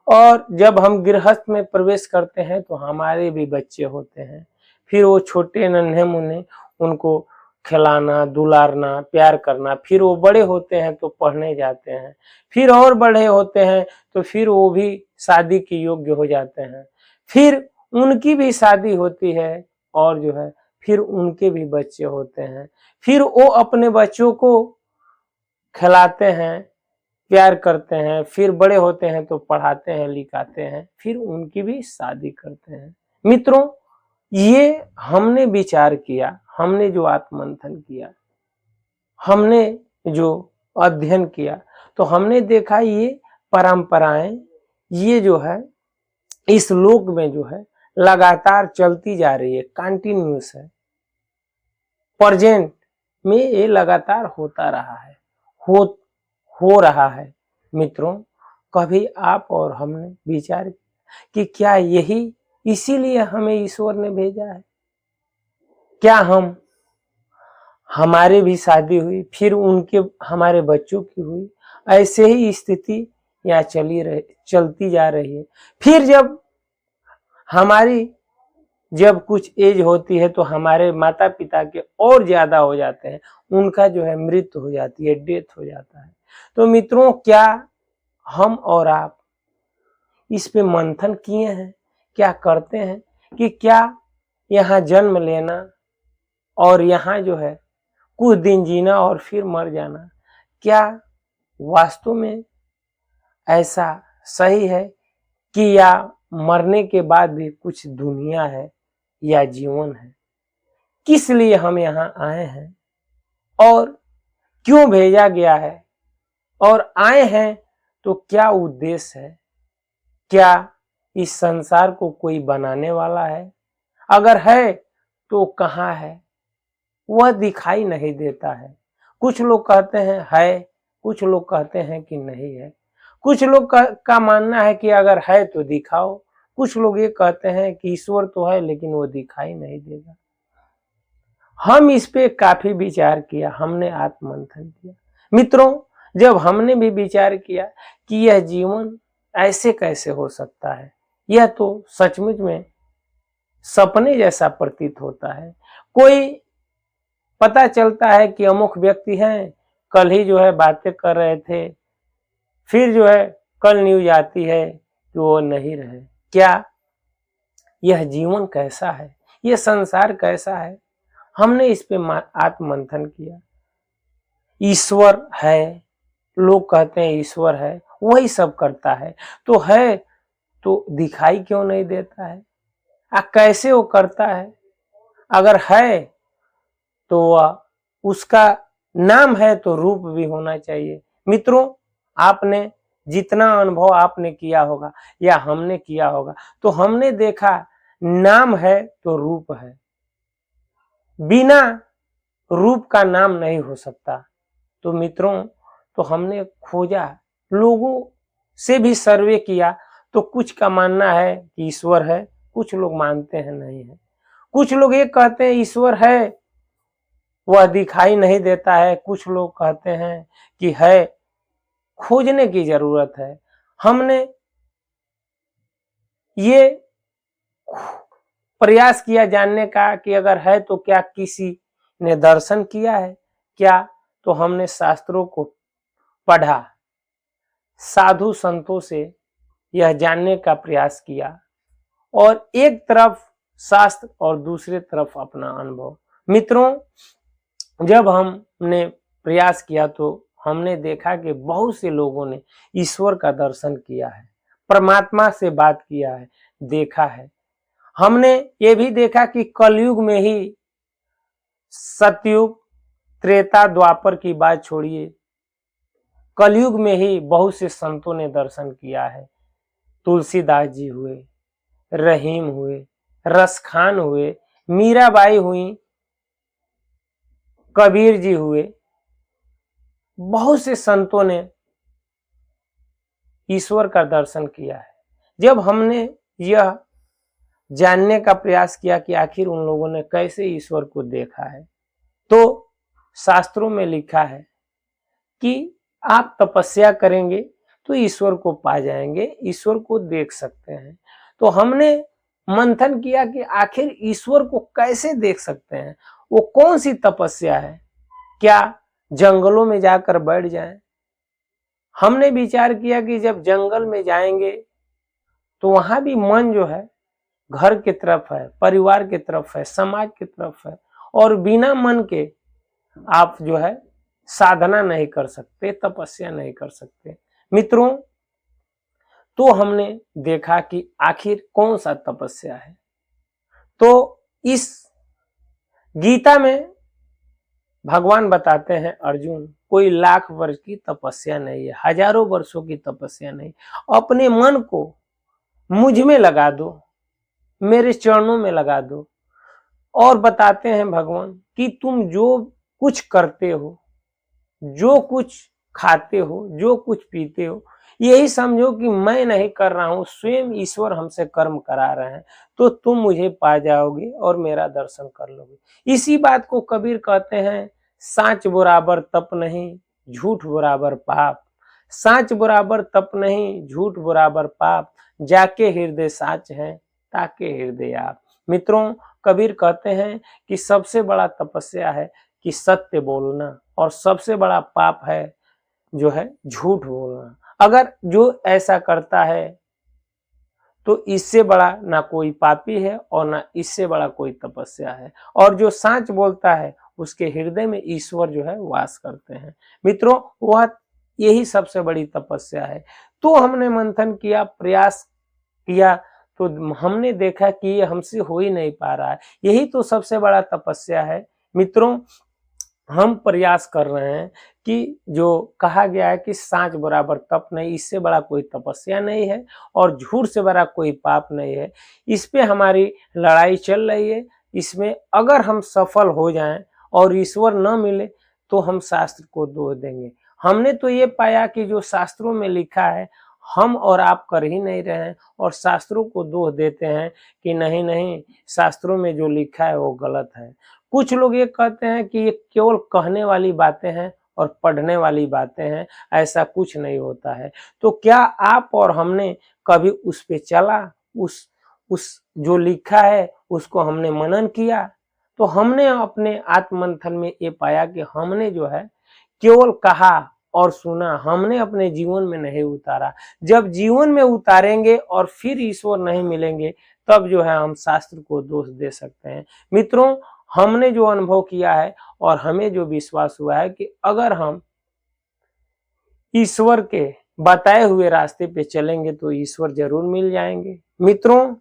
और जब हम गृहस्थ में प्रवेश करते हैं तो हमारे भी बच्चे होते हैं। फिर वो छोटे नन्हे मुन्ने, उनको खिलाना, दुलारना, प्यार करना। फिर वो बड़े होते हैं तो पढ़ने जाते हैं। फिर और बड़े होते हैं तो फिर वो भी शादी के योग्य हो जाते हैं। फिर उनकी भी शादी होती है और जो है फिर उनके भी बच्चे होते हैं। फिर वो अपने बच्चों को खिलाते हैं, प्यार करते हैं। फिर बड़े होते हैं तो पढ़ाते हैं, लिखाते हैं। फिर उनकी भी शादी करते हैं। मित्रों, ये हमने विचार किया, हमने जो आत्ममंथन किया, हमने जो अध्ययन किया, तो हमने देखा ये परंपराएं, ये जो है इस लोक में जो है लगातार चलती जा रही है, कंटिन्यूस है। प्रेजेंट में ये लगातार होता रहा है, हो रहा है। मित्रों, कभी आप और हमने विचार किया कि क्या यही इसीलिए हमें ईश्वर ने भेजा है? क्या हमारे भी शादी हुई, फिर उनके हमारे बच्चों की हुई, ऐसे ही स्थिति यहाँ चलती जा रही है। फिर जब कुछ एज होती है तो हमारे माता पिता के और ज्यादा हो जाते हैं, उनका जो है मृत्यु हो जाती है, डेथ हो जाता है। तो मित्रों, क्या हम और आप इस पे मंथन किए हैं? क्या करते हैं कि क्या यहाँ जन्म लेना और यहाँ जो है कुछ दिन जीना और फिर मर जाना, क्या वास्तव में ऐसा सही है कि या मरने के बाद भी कुछ दुनिया है या जीवन है? किस लिए हम यहाँ आए हैं और क्यों भेजा गया है? और आए हैं तो क्या उद्देश्य है? क्या इस संसार को कोई बनाने वाला है? अगर है तो कहाँ है? वह दिखाई नहीं देता है। कुछ लोग कहते हैं है, कुछ लोग कहते हैं कि नहीं है। कुछ लोग का मानना है कि अगर है तो दिखाओ। कुछ लोग ये कहते हैं कि ईश्वर तो है लेकिन वो दिखाई नहीं देगा। हम इस पे काफी विचार किया, हमने आत्ममंथन किया। मित्रों, जब हमने भी विचार किया कि यह जीवन ऐसे कैसे हो सकता है, यह तो सचमुच में सपने जैसा प्रतीत होता है। कोई पता चलता है कि अमुक व्यक्ति हैं, कल ही जो है बातें कर रहे थे, फिर जो है कल न्यूज आती है कि वो नहीं रहे। क्या यह जीवन कैसा है? यह संसार कैसा है? हमने इस पे आत्ममंथन किया। ईश्वर है, लोग कहते हैं ईश्वर है, वही सब करता है। तो है तो दिखाई क्यों नहीं देता है? कैसे वो करता है? अगर है तो वह, उसका नाम है तो रूप भी होना चाहिए। मित्रों, आपने जितना अनुभव आपने किया होगा या हमने किया होगा, तो हमने देखा नाम है तो रूप है। बिना रूप का नाम नहीं हो सकता। तो मित्रों, तो हमने खोजा, लोगों से भी सर्वे किया, तो कुछ का मानना है कि ईश्वर है, कुछ लोग मानते हैं नहीं है। कुछ लोग ये कहते हैं ईश्वर है, वह दिखाई नहीं देता है। कुछ लोग कहते हैं कि है, खोजने की जरूरत है। हमने ये प्रयास किया जानने का कि अगर है तो क्या किसी ने दर्शन किया है क्या? तो हमने शास्त्रों को पढ़ा, साधु संतों से यह जानने का प्रयास किया, और एक तरफ शास्त्र और दूसरे तरफ अपना अनुभव। मित्रों, जब हमने प्रयास किया तो हमने देखा कि बहुत से लोगों ने ईश्वर का दर्शन किया है, परमात्मा से बात किया है, देखा है। हमने ये भी देखा कि कलयुग में ही, सतयुग, त्रेता, द्वापर की बात छोड़िए, कलयुग में ही बहुत से संतों ने दर्शन किया है। तुलसीदास जी हुए, रहीम हुए, रसखान हुए, मीराबाई हुई, कबीर जी हुए, बहुत से संतों ने ईश्वर का दर्शन किया है। जब हमने यह जानने का प्रयास किया कि आखिर उन लोगों ने कैसे ईश्वर को देखा है, तो शास्त्रों में लिखा है कि आप तपस्या करेंगे तो ईश्वर को पा जाएंगे, ईश्वर को देख सकते हैं। तो हमने मंथन किया कि आखिर ईश्वर को कैसे देख सकते हैं, वो कौन सी तपस्या है। क्या जंगलों में जाकर बैठ जाएं? हमने विचार किया कि जब जंगल में जाएंगे तो वहां भी मन जो है घर की तरफ है, परिवार की तरफ है, समाज की तरफ है, और बिना मन के आप जो है साधना नहीं कर सकते, तपस्या नहीं कर सकते। मित्रों, तो हमने देखा कि आखिर कौन सा तपस्या है। तो इस गीता में भगवान बताते हैं, अर्जुन, कोई लाख वर्ष की तपस्या नहीं है, हजारों वर्षों की तपस्या नहीं, अपने मन को मुझ में लगा दो, मेरे चरणों में लगा दो। और बताते हैं भगवान कि तुम जो कुछ करते हो, जो कुछ खाते हो, जो कुछ पीते हो, यही समझो कि मैं नहीं कर रहा हूं, स्वयं ईश्वर हमसे कर्म करा रहे हैं, तो तुम मुझे पा जाओगे और मेरा दर्शन कर लोगे। इसी बात को कबीर कहते हैं, साच बराबर तप नहीं, झूठ बराबर पाप। साच बराबर तप नहीं, झूठ बराबर पाप, जाके हृदय साच है, ताके हृदय आप। मित्रों, कबीर कहते हैं कि सबसे बड़ा तपस्या है कि सत्य बोलना, और सबसे बड़ा पाप है जो है झूठ बोलना। अगर जो ऐसा करता है तो इससे बड़ा ना कोई पापी है और ना इससे बड़ा कोई तपस्या है। और जो सच बोलता है उसके हृदय में ईश्वर जो है वास करते हैं। मित्रों, वह यही सबसे बड़ी तपस्या है। तो हमने मंथन किया, प्रयास किया, तो हमने देखा कि ये हमसे हो ही नहीं पा रहा है। यही तो सबसे बड़ा तपस्या है। मित्रों, हम प्रयास कर रहे हैं कि जो कहा गया है कि साँच बराबर तप नहीं, इससे बड़ा कोई तपस्या नहीं है और झूठ से बड़ा कोई पाप नहीं है। इस पे हमारी लड़ाई चल रही है। इसमें अगर हम सफल हो जाएं और ईश्वर न मिले तो हम शास्त्र को दोष देंगे। हमने तो ये पाया कि जो शास्त्रों में लिखा है हम और आप कर ही नहीं रहे हैं, और शास्त्रों को दोष देते हैं कि नहीं नहीं, शास्त्रों में जो लिखा है वो गलत है। कुछ लोग ये कहते हैं कि ये केवल कहने वाली बातें हैं और पढ़ने वाली बातें हैं, ऐसा कुछ नहीं होता है। तो क्या आप और हमने कभी उस पे चला, उस जो लिखा है उसको हमने मनन किया? तो हमने अपने आत्ममंथन में ये पाया कि हमने जो है केवल कहा और सुना, हमने अपने जीवन में नहीं उतारा। जब जीवन में उतारेंगे और फिर ईश्वर नहीं मिलेंगे, तब जो है हम शास्त्र को दोष दे सकते हैं। मित्रों, हमने जो अनुभव किया है और हमें जो विश्वास हुआ है कि अगर हम ईश्वर के बताए हुए रास्ते पे चलेंगे तो ईश्वर जरूर मिल जाएंगे। मित्रों,